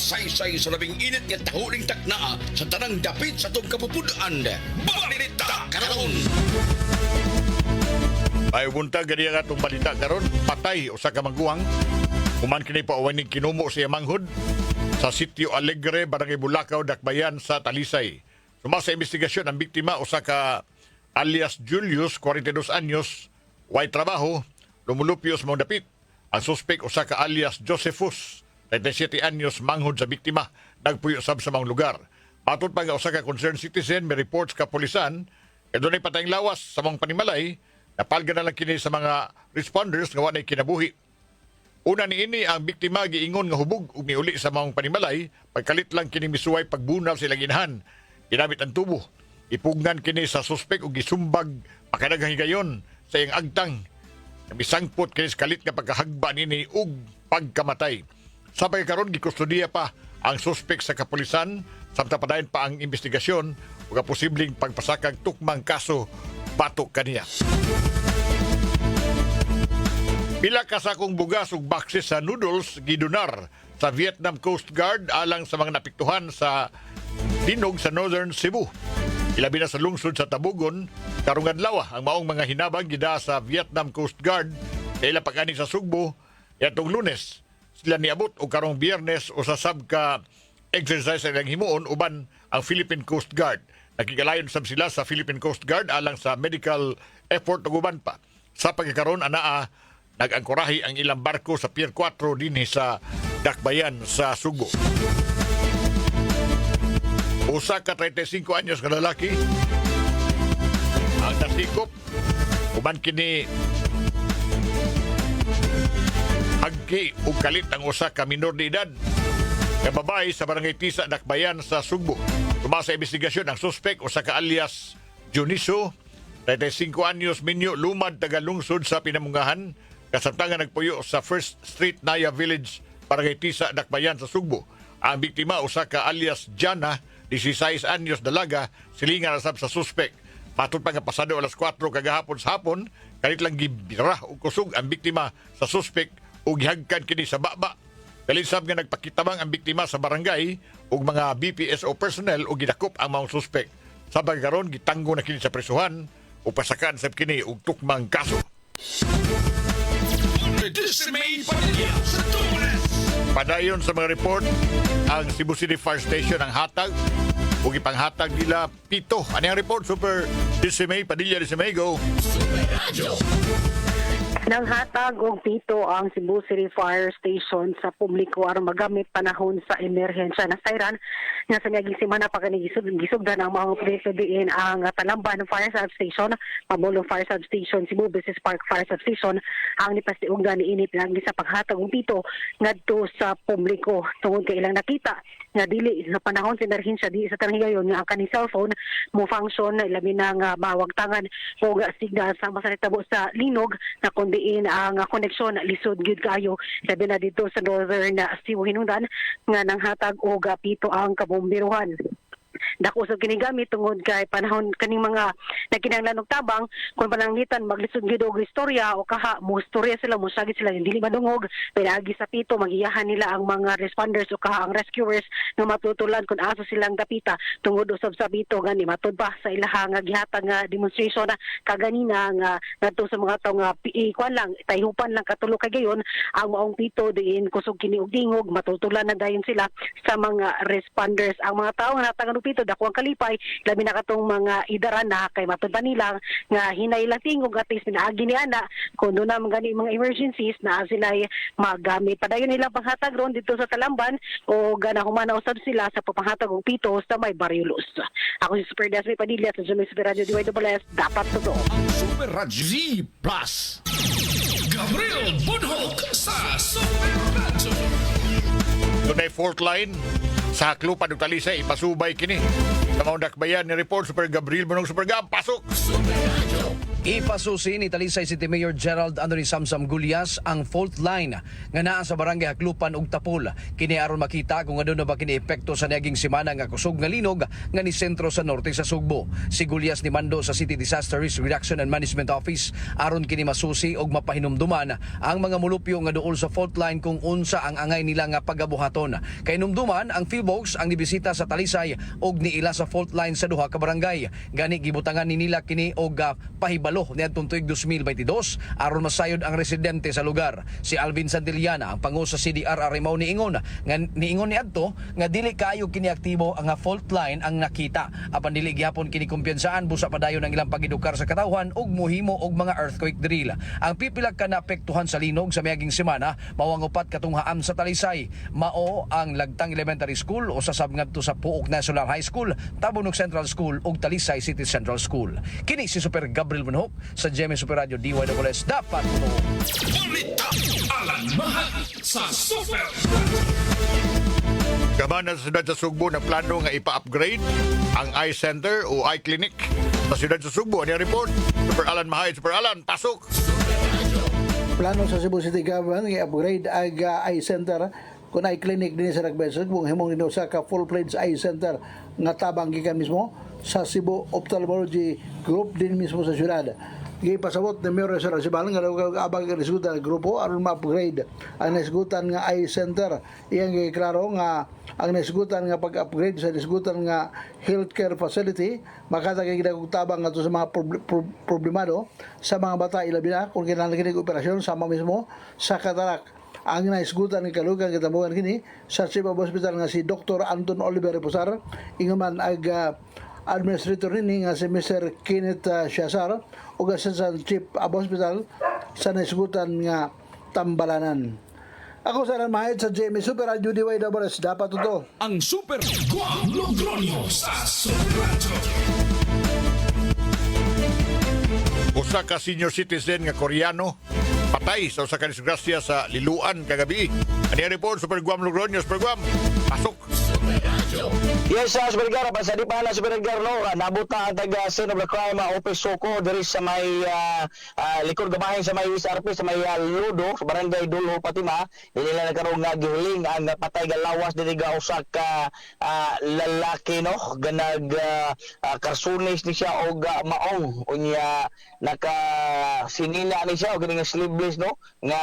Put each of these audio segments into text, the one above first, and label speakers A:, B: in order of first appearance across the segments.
A: saysay sa labing init nga tahuling takna sa tanang dapit sa tong kapupunan. Balita karon.
B: Ay bunta gani nga itong balita karon, patay usa ka maguwang. Human kini pauwanig kinumo siya manghod sa Sitio Alegre, Barangay Bulacau, Dakbayan sa Talisay. Suma sa investigasyon ang biktima usa ka alias Julius, 42 anyos, way trabaho, lumulupyo sa mga dapit. Ang suspek usa ka alias Josephus, 37 anyos, manghod sa biktima, nagpuyo sab sa mga lugar. Matod pa nga usa ka concerned citizen, may reports ka pulisan, e doon ay patayng lawas sa mga panimalay, napalga na lang kini sa mga responders nga wanay kinabuhi. Una ni ini ang biktima giingon nga hubog ug miuli sa mga panimalay, pagkalit lang kini misuway pagbunal silang inahan. Ginamit ang tubo. Ipugnan kini sa suspek ug gisumbag makadaghang higayon sa iyang agtang. Bisangpot kini sa kalit nga pagkahagba nini ug pagkamatay. Sa pagkaron gikustudiya pa ang suspek sa kapulisan, samtang padayon pa ang investigasyon ug ang posibleng pagpasakag tukmang kaso batok kaniya. Pila ka sakong bugas ug boxes sa noodles gidunar sa Vietnam Coast Guard alang sa mga napiktuhan sa dinog sa Northern Cebu. Ilabi na sa lungsod sa Tabugon, karong adlaw ang maong mga hinabang gida sa Vietnam Coast Guard kay pag-ani sa Sugbo yatong Lunes. Sila niabot og karong Biyernes usasab ka exercise sa ilang himuon uban ang Philippine Coast Guard. Nakigalayon sab sila sa Philippine Coast Guard alang sa medical effort ug uban pa. Sa pagkakaroon anaa nag-angkorahi ang ilang barko sa Pier 4 dinhi sa Dakbayan sa Sugbo. Usa ka 35 anyos ka lalaki ang nasikop uban kini hagki ug kalit ang usa ka minor de edad nga babae sa Barangay Tisa, Dakbayan sa Sugbo. Tuma sa investigasyon ang suspek usa ka alias Juniso, 35 anyos, minyo, lumad, tagalungsod sa Pinamungahan, kasamtangan nagpuyo sa First Street, Naya Village, Barangay Tisa, Dakbayan sa Sugbo. Ang biktima usa ka alias Jana, 16 anyos, dalaga, silingan na sab sa suspek. Matod pa nga pasado alas 4 kagahapon sa hapon, kalit lang gibira o kusog ang biktima sa suspek o gihagkan kini sa baba. Kalisab nga nagpakitabang ang biktima sa barangay ug mga BPSO personnel o gidakop ang mga suspek. Sa pagkaron gitanggo na kini sa presuhan o pasakan sab kini og tukmang kaso. Padayon sa mga report, ang Cebu City Fire Station ang hatag o ipanghatag nila 7. Ano yung report? Super Dismay, Padilla Dismay, go!
C: Nang hatag og 7 ang Cebu City Fire Station sa publiko aron magamit panahon sa emerhensya na siren nga sa ngayong semana pa kani gisugdan ang mga proyekto diin ang Talamban Fire Substation, Pamulong Fire Substation, Cebu Business Park Fire Substation ang nipastiugdan niini pinagi sa paghatag og 7 ngadto sa publiko tungod kay ilang nakita nga dili sa panahon sa emerhensya di sa tanang higayon nga ang kaning cellphone mo function labi na nga mawagtangan og signal sa masanitabo sa linog na diin ang koneksyon lisod gyud kayo labi na dito sa Northern Cebu hinungdan nga nanghatag og 7 ang kabomberuhan. Dako sa ginigamit tungod kay panahon kaning mga nagkinahanglan og tabang kung pananglitan maglisod gyud og istorya o kaha mo istorya sila mo sagit sila dili madungog pinagi sa 7 magiyahan nila ang mga responders o kaha ang rescuers nga matutulan kung asa silang dapita tungod usab sa 7 gani matud pa sa ilaha nga gihatag nga demonstration na kaganina nga ngadto sa mga tawo nga kwan lang tayhupan lang katulo kay gayon ang maong 7 diin kusog kini og dingog matutulan na dayon sila sa mga responders ang mga tawo nga natagan pito dako ang kalipay labi na katong mga idaran na kay matud pa nila nga hinay lang tingog at least pinaagi ni ana kun do na gani mga emergencies na sila magamit padayon nila panghatag ron dito sa Talamban o ganahuman na usab sila sa pagpanghatag og 7 sa may Barrios. Ako si Super Desmi Padilla sa Jimmy Super Radio DYWS dapat totoo.
A: Ang Super Radio Z Plus. Gabriel Bunhok sa Super Radio.
B: Tunay fourth line sa Haklupan ug Talisay ipasubay kini. Sa mga dakbayan ni report Super Gabriel Bunong Super Gab pasok.
A: Super Radio.
D: Ipasusi ni Talisay City Mayor Gerald Anthony Samsam Gulyas ang fault line nga naa sa barangay Haklupan ug Tapol. Kini aron makita kung aduna ba kini epekto sa niaging semana nga kusog nga linog nga ni sentro sa norte sa Sugbo. Si Gulyas ni mando sa City Disaster Risk Reduction and Management Office aron kini masusi og mapahinumduman ang mga mulupyo nga duol sa fault line kung unsa ang angay nila nga pagabuhaton. Kay hinumduman ang PhilBox ang nibisita sa Talisay og niila sa fault line sa duha ka barangay. Gani gibutangan ni nila kini og pahibalo niadtong tuig 2022 aron masayod ang residente sa lugar. Si Alvin Santillana, ang pangu sa CDR Arimao niingon niadto nga dili kaayo kini aktibo ang fault line ang nakita. Apan dili gyapon kini kumpiyansaan busa padayon ang ilang pagidukar sa katawhan ug muhimo og mga earthquake drill. Ang pipila ka naapektuhan sa linog sa miaging semana mao ang upat katong haam sa Talisay. Mao ang Lagtang Elementary School o sasab ngadto sa Puok National High School, Tabonog Central School ug Talisay City Central School. Kini si Super Gabriel Manhok sa GMA Super Radio DYWS dapat mo.
E: Balita alanmahan sa Super.
B: Gamana sa siyudad sa Sugbo na plano nga ipa-upgrade ang eye center o eye clinic sa siyudad sa Sugbo. Ano yung report? Super Alan Mahay. Super Alan, pasok!
F: Plano sa Cebu City Government nga upgrade ang eye center kung eye clinic din sa Nagbesog kung himong sa ka full-fledged eye center nga tabang gikan mismo sa Cebu Ophthalmology Group din mismo sa syudad. Gipasabot ni Mayor Sir Sibal nga abang resgutan grupo aron ma-upgrade ang nasgutan nga eye center. Iyang giklaro nga ang nasgutan nga pag-upgrade sa nasgutan nga healthcare facility makatagay tabang nga sa mga problemado sa mga bata ilabi na kung kinahanglan kini operasyon sama mismo sa katarak. Ang naisgutan ng kalugan kitambugan kini sa Chief of Hospital nga si Dr. Anton Oliver Reposar, ingaman ag administrator nini nga si Mr. Kenneth Shazar ug Assistant Chief of Hospital sa naisgutan nga Tambalanan. Ako sa Mahit sa GMA Super Radio DYWS dapat ito.
E: Ang Super Guam Logronyo sa Super Radio.
B: Usa ka senior citizen nga Koreano patay sa usa ka disgrasya sa Liluan kagabi. Ano yung report? Super Guam Logroño, Super Guam, pasok!
G: Yes, Super Edgar, sa di pa na Super Edgar, no, nabuta ang taga scene of the crime Office Soko diri sa may likod gamahin sa may SRP sa may Ludo sa barangay Dulho Patima. Nila nagkaroon nga gihuling ang patay nga lawas diri ga usa ka lalaki, no, ganag karsunis ni siya og maong unya naka sinina ni siya og kini nga sleeveless, no, nga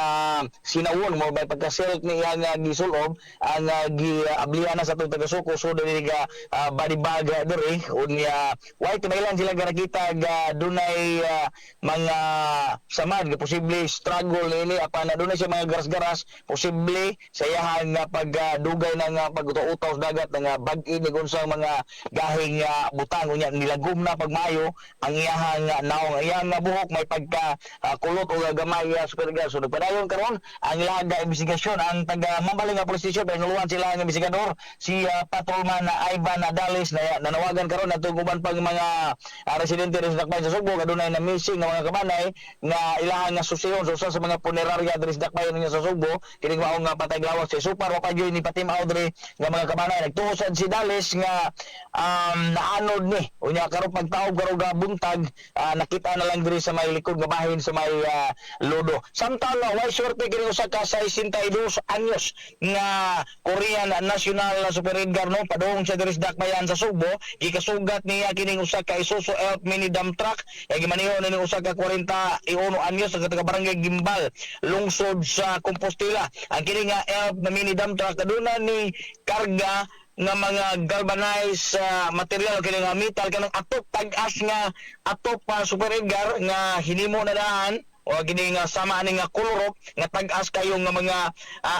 G: sinawon mo bay pagka-silt niya nga gisulob ang giablihan sa atong taga Soko so diri ga body bag diri unya why timaylan sila ga nakita ga dunay mga samad ga posible struggle nini apan na dunay siya mga garas-garas posible sa iyang pagdugay ng pag-utaw sa dagat nga bag-in ni unsang mga gahing butang unya nilagom na pagmayo ang iyang naong iyang buhok may pagka kulot o gamay Super Edgar. So nagpadayon karon ang laga investigasyon ang taga Mambaling nga police station pinuluan sila ang investigador si patrolman na Ivan Nadales na nanawagan karon natong uban pang mga residente rin sa Dakbayan sa Sugbo kadunay na missing nga mga kabanay nga ilahan nga susiyon sa sa mga punerarya diri sa Dakbayan nga sa Sugbo kining mao nga patay lawas si Super Wapayoy ni Patim Audrey nga mga kabanay nagtuhod si Dales nga naanod ni unya karon pagtaob karon ga buntag nakita na lang diri sa may likod nga bahin sa may Lodo. Samtala way sorte kini usa ka 62 anyos nga Korean National Super Edgar, no, padung siya diri sa Dakbayan sa Sugbo gikasugat niya kining usa ka Isuzu Elf mini dump truck nga gimaniho ni usa ka 41 anyos sa taga barangay Gimbal lungsod sa Compostela. Ang kini nga Elf na mini dump truck aduna ni karga nga mga galvanized material kini nga metal kanang atop tag-as nga atop Super Edgar nga hinimo na daan o gini nga sama ani nga kolorok nga tag-as kayo nga mga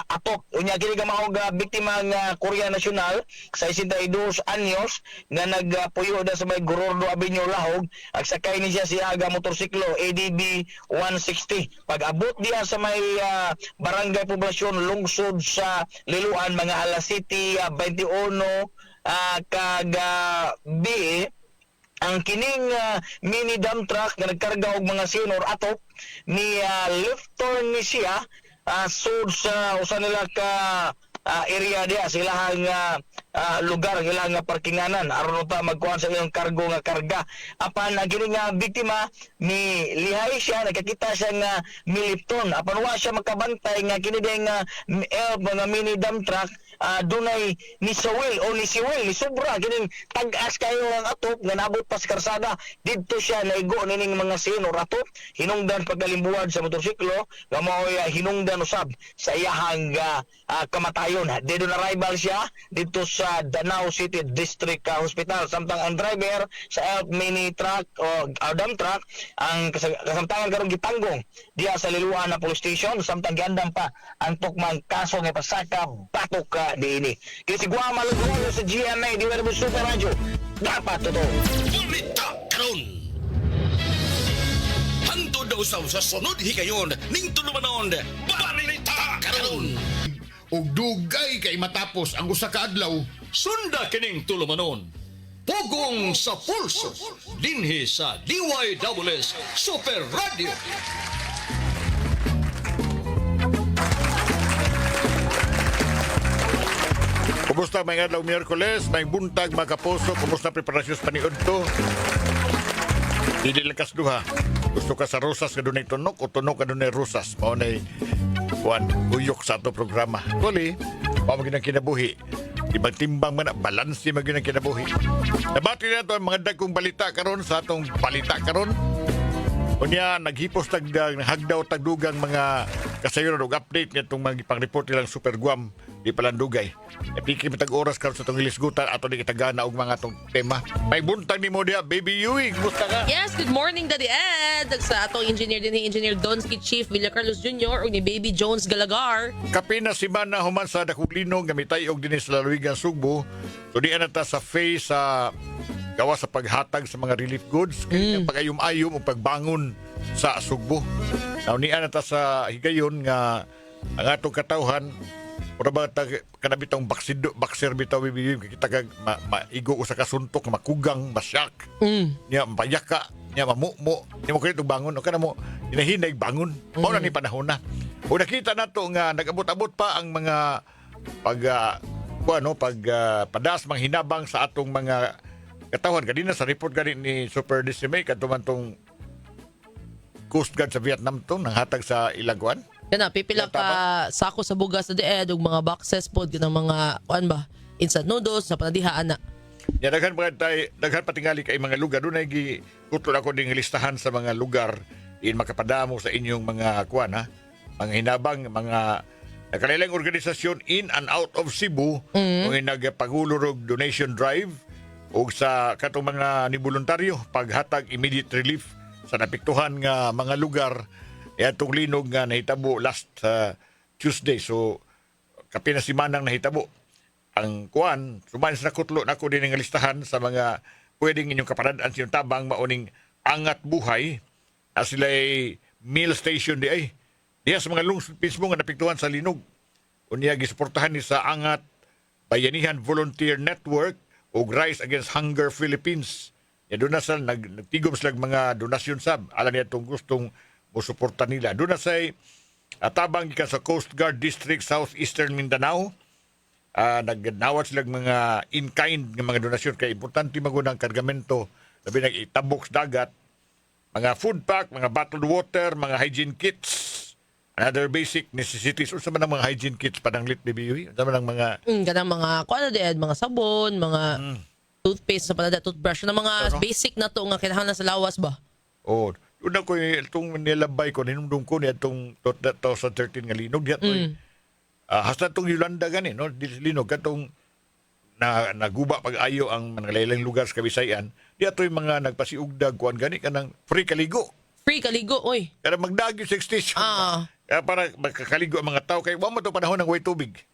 G: atop unya kini nga mao nga biktima nga Korea National sa 62 anyos nga nagpuyo da sa may Gorordo Avenue Lahog ag sakay ni siya si aga motorsiklo ADB 160 pag-abot diha sa may barangay poblasyon lungsod sa Liluan mga alas 7:21 kagabi ang kining mini dump truck nga nagkarga og mga sinor atop ni lifter ni siya sud sa usa nila ka area diya sila lugar ang ilang nga parkinganan aron ta magkuhan sa ilang kargo nga karga. Apan gini nga biktima ni lihay siya, nakakita siya nga milipton. Apan wa siya makabantay nga kini day nga mga mini dump truck dunay ni Sawil o ni Siwil ni sobra kining tag-as kayo ang atop nga nabot pa sa karsada. Didto siya naigo nining mga sino ratop hinungdan pagkalimbuad sa motorsiklo nga mao'y hinungdan usab sa iyahang kamatayon. Dead on arrival siya dito sa Danau City District Hospital. Samtang ang driver sa elf mini truck o dump truck ang kasamtangan karong gitanggong diya sa Liluan na police station. Samtang giandam pa ang tukmang kaso nga pasaka batok diini. Kaya si Guama Lugolo sa GMA di Werbo Super Radio dapat totoo.
A: Balita karon. Hangtod daw sa sunod higayon ning tulumanon. Balita karon.
B: Og dugay kay matapos ang usa ka adlaw.
E: Sunda kining tulumanon. Pugong sa pulso. Dinhi sa DYWS Super Radio.
B: Kumusta mga adlaw Miyerkules, may buntag mga kapuso, kumusta preparasyon sa paniudto? Dili lakas duha. Gusto ka sa rosas ka dunay tunok o tunok ka dunay rosas? Mao nay kuan uyok sa ato programa. Kuli, mao maging ang kinabuhi. Timbang-timbang man, balansi maging ang kinabuhi. Nabati na ito ang mga dagkong balita karon sa atong balita karon. Unya naghipos tagdag hagdaw tagdugang mga kasayuran og update nitong mga pang-report nilang Super Guam di palandugay. Epiki mitag oras karon sa tong ilisgutan ato di kitagana og mga tong tema. May buntag ni mo dia Baby Yui, gusto ka?
H: Yes, good morning Daddy Ed. Sa atong engineer din ni Engineer Donsky Chief Villacarlos Jr. ug ni Baby Jones Galagar.
B: Kapin na semana human sa Dakuglinog gamitay og dinhi sa Lalawigan Sugbo. So di ana ta sa face sa gawa sa paghatag sa mga relief goods, pag-ayom-ayom o pagbangon sa Sugbo. Now ni ana ta sa higayon nga ang atong katawhan ora ba kanabitong bakser bitaw bibig kita kag maigo usa ka suntok makugang masyak. Nya mayaka nya mamumo nya mo kito bangon o kana mo hinahinay bangon. Mao na ni panahon na. O nakita nato nga nag-abot-abot pa ang mga padas mga hinabang sa atong mga katawan kanina sa report gani ni Super Decimate kadto man tong Coast Guard sa Vietnam to nang hatag sa Ilaguan.
H: Kana pipila ka sako sa bugas sa Ed ug mga boxes pod kanang mga kuan ba instant noodles sa panadihaan na.
B: Ya daghan patingali kay mga lugar dunay gi kutlo ako ding listahan sa mga lugar in makapadamo sa inyong mga kuan ha. Mga hinabang mga nakalilang organisasyon in and out of Cebu kung nagpagulo og donation drive ug sa katong mga ni voluntaryo paghatag immediate relief sa napiktuhan nga mga lugar. Atong linog nga nahitabo last Tuesday. So, kapina simanang nahitabo. Ang kuan, sumayon sa nakutlo na ako din ng listahan sa mga pwedeng inyong kaparadaan sa inyong tabang mauning angat buhay. Sila ay meal station di ay. Diya sa mga lungsod mismo nga napiktuhan sa linog. Unya gisuportahan ni sa Angat Bayanihan Volunteer Network o Rise Against Hunger Philippines. Ya doon na sa nagtigom sila mga donasyon sab. Alam niya itong gustong musuporta nila. Doon na sa tabang ikan sa Coast Guard District Southeastern Mindanao. Nagnawat sila mga in-kind ng mga donasyon. Kaya importante magunang kargamento. Labi nag-itabok sa dagat. Mga food pack, mga bottled water, mga hygiene kits. Another basic necessities. Unsa man ang mga hygiene kits pananglit, Baby Yui? Unsa man ang mga...
H: Kanang mga kuan Ed, mga sabon, mga toothpaste sa panada, toothbrush na mga basic na to nga kinahanglan sa lawas ba?
B: Oh, una ko itong nilabay ko ninumdum ko ni atong 2013 nga linog diya toy. Hasta tong Yolanda gani no, linog katong naguba pag-ayo ang nanglaylang lugar sa Kabisayan. Diya toy mga nagpasiugdag kuan gani kanang free kaligo.
H: Free kaligo, oy.
B: Kada magdagyo sa station. Para magkakaligo ang mga tao kay wa mo to panahon ng way tubig.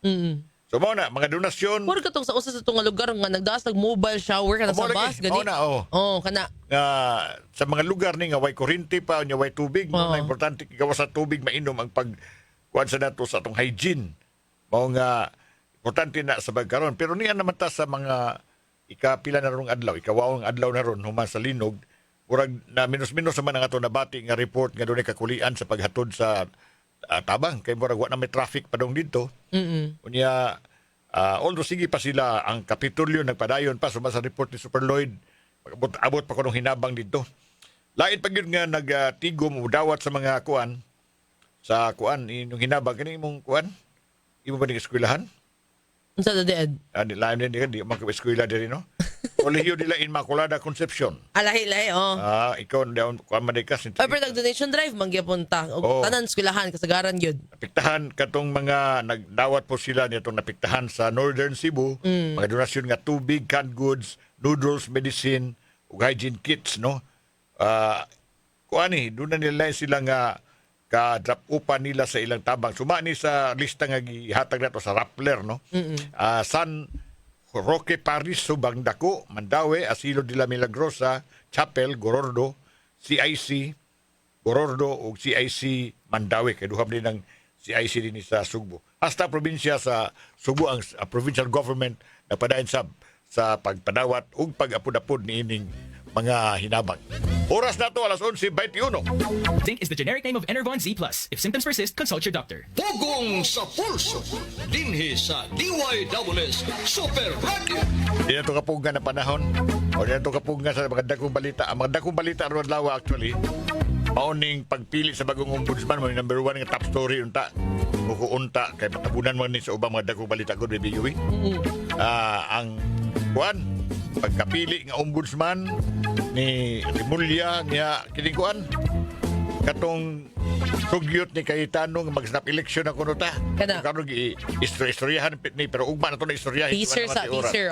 B: So mao na mga donasyon.
H: Puro katong sa usa sa tunga lugar nga nagdaas mobile shower kana sa bus gani. Kana.
B: Sa mga lugar ni nga way kuryente pa nya way tubig, na importante gawa sa tubig mainom ang pagkuan sa nato sa atong hygiene. Mao nga importante na sa bagkaron. Pero niya naman ta sa mga ikapila na rong adlaw, ikawawang adlaw na ron human sa linog, murag na minus-minus naman ang ato nabati nga report nga dunay kakulian sa paghatod sa tabang kay murag wa na may traffic padong dito. Unya Although sige pa sila ang Kapitolyo nagpadayon pa sumasa report ni Super Lloyd. Abot pa ko nung hinabang dito. Lain pag yun nga nagtigom dawat sa mga kuan inong hinabang kani imong kuan. Imo ba ning eskwelahan?
H: Unsa na dead?
B: Lain din di man ka eskwela diri no. Kolehiyo nila Immaculada Concepcion.
H: Lahi,
B: Ikaw daw kuan man ka sin.
H: Pero nag-donation drive mangyapunta. O tanan eskwelahan kasagaran gyud.
B: Napiktahan katong mga nagdawat po sila nitong napiktahan sa Northern Cebu, mga donasyon nga tubig, canned goods, noodles, medicine, ug hygiene kits no. Doon na nila sila nga ka-drop upan nila sa ilang tabang. Sumani sa lista nga gihatag nato sa Rappler no. San Roque Paris, Subang Dako, Mandaue, Asilo de la Milagrosa, Chapel, Gorordo, CIC, Gorordo ug CIC Mandaue. Kaya duham din ng CIC din sa Sugbo. Hasta probinsya sa Sugbo ang provincial government nagpadayon sa pagpadawat ug pag-apod-apod ni ining mga hinabang. Oras na to, 11:21.
I: Zinc is the generic name of Enervon Z+. If symptoms persist, consult your doctor.
A: Pugong sa pulso. Dinhi sa DYWS Super Radio.
B: Di na ito kapungan na panahon. O di na ito kapungan sa mga dakong balita. Ang mga dakong balita ron lawa actually, mauning pagpili sa bagong ombudsman, mo number 1 nga top story unta. Mukuunta kay patabunan mo ni sa ubang mga dakong balita ko baby Yui. Ang kuan pagkapili nga ombudsman ni Rimulya niya kining kuan katong sugyot ni Cayetano nga mag-snap election na kuno ta.
H: Kana.
B: Karon istoryahan ni pero ugma na to na istoryahan.
H: Teaser sa teaser,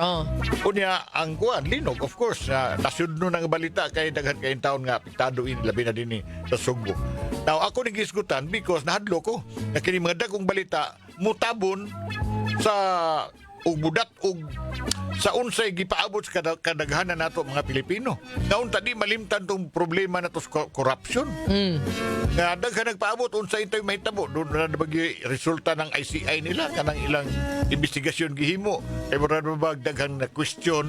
B: Unya ang kuan linog of course nasudno nang balita kay daghan kay taon nga apektado in labi na dinhi sa Sugbo. Now ako ning gisgutan because nahadlo ko na kini mga dagkong balita mutabon sa ug budat ug sa unsay gipaabot sa kadaghanan nato mga Pilipino. Naunta di malimtan tong problema nato sa corruption. Nga daghan nagpaabot unsay ito'y mahitabo doon na bagi resulta ng ICI nila kanang ilang investigasyon gihimo. Kay mura ba daghan na question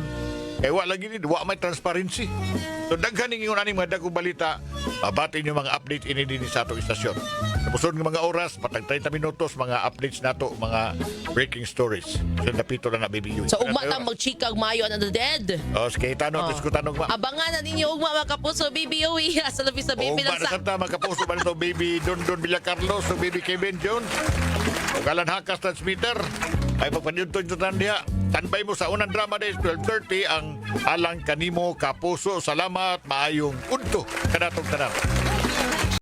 B: kay wa lagi ni wa may transparency. So daghan ning ingon ani mga dagkong balita, babatin yung mga update ini din sa atong istasyon. Sa puson ng mga oras, patag 30 minutos, mga updates nato, mga breaking stories. So napito na baby Yui.
H: So ugma ta magchika og maayo ang the dead.
B: Sige, tanong, diskutanong ma.
H: Abangan na ninyo ugma mga kapuso BBOE sa labis sa baby
B: Ugma na sa makapuso ba nito, baby Don Villa Carlos, so baby Kevin Jones. O Galan Hakas transmitter. Ay pagpaniyunton sa tandiya. Tanbay mo sa unang drama days 12:30 ang Alang Kanimo Kapuso. Salamat, maayong udto kanatong tanan.